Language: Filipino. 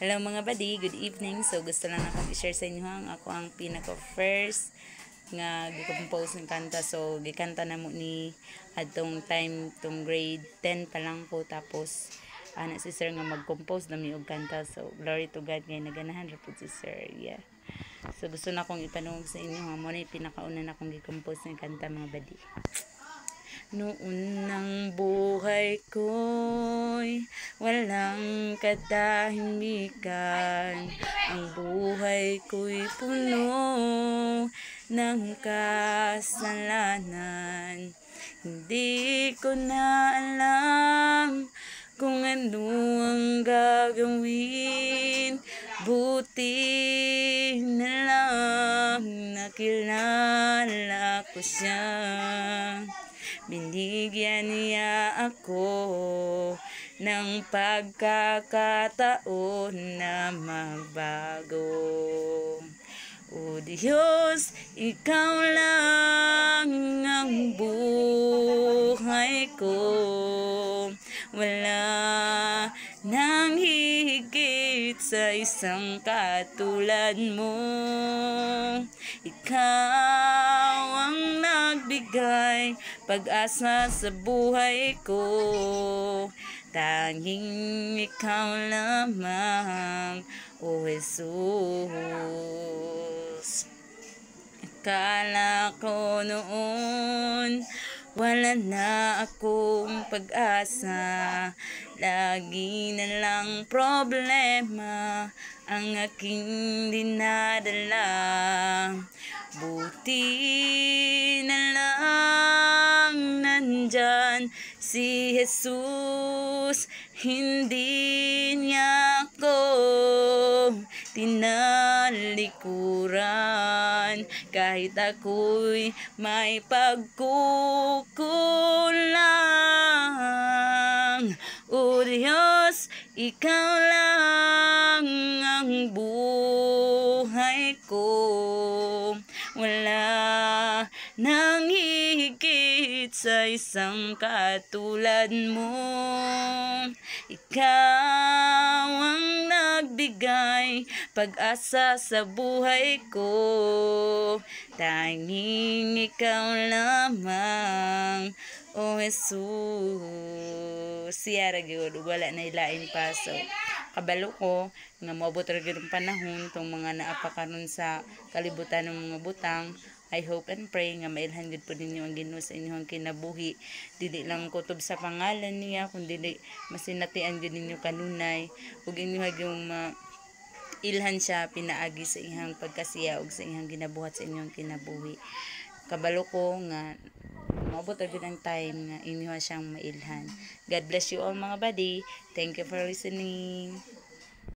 Hello mga buddy, good evening. So gusto lang akong i-share sa inyo ako ang pinaka first nga gi-compose ng kanta. So gikanta na mo ni adtong time tong grade 10 pa lang po, tapos ana si sir nga mag-compose na mi og kanta. So glory to God kay naganahan ra pud si sir. Yeah. So gusto na akong ipanungog sa inyo mo na pinakauna na akong gi-compose ng kanta mga buddy. Noon ng buhay ko'y walang katahimikan, ang buhay ko'y puno ng kasalanan. Hindi ko na alam kung ano ang gagawin, buti na lang nakilala ko siya. Binigyan niya ako ng pagkakataon na magbago. O Diyos, Ikaw lang ang buhay ko. Wala nang higit sa isang katulad mo. Ikaw ang nagbigay pag-asa sa buhay ko. Tanging Ikaw lamang, O Jesus. Akala ko noon wala na akong pag-asa, lagi na lang problema ang aking dinadala. Buti na lang nandyan si Jesus, hindi niya ako tinalikuran kahit ako'y may pagkukulang. O Diyos, Ikaw lang ang buhay ko. Wala nang higit sa isang katulad mo. Ikaw ang nagbigay pag-asa sa buhay ko. Tanging Ikaw lamang, O Jesus. Siya ra gyud, wala na ilain pa. So kabalo ko nga moabot ra gyud ang panahon tong mga naa pa karon sa kalibutan ng mga butang. I hope and pray nga mailhan gud po ninyo ang Ginoo sa inyong kinabuhi. Dili lang kutob sa pangalan niya, kundi masinatian gud ninyo kanunay ug inyo yung ilhan siya pinaagi sa ihang pagkasiya ug sa ihang ginabuhat sa inyong kinabuhi. Kabalo ko nga maabot ra gud ang time nga inyo siyang mailhan. God bless you all mga buddy. Thank you for listening.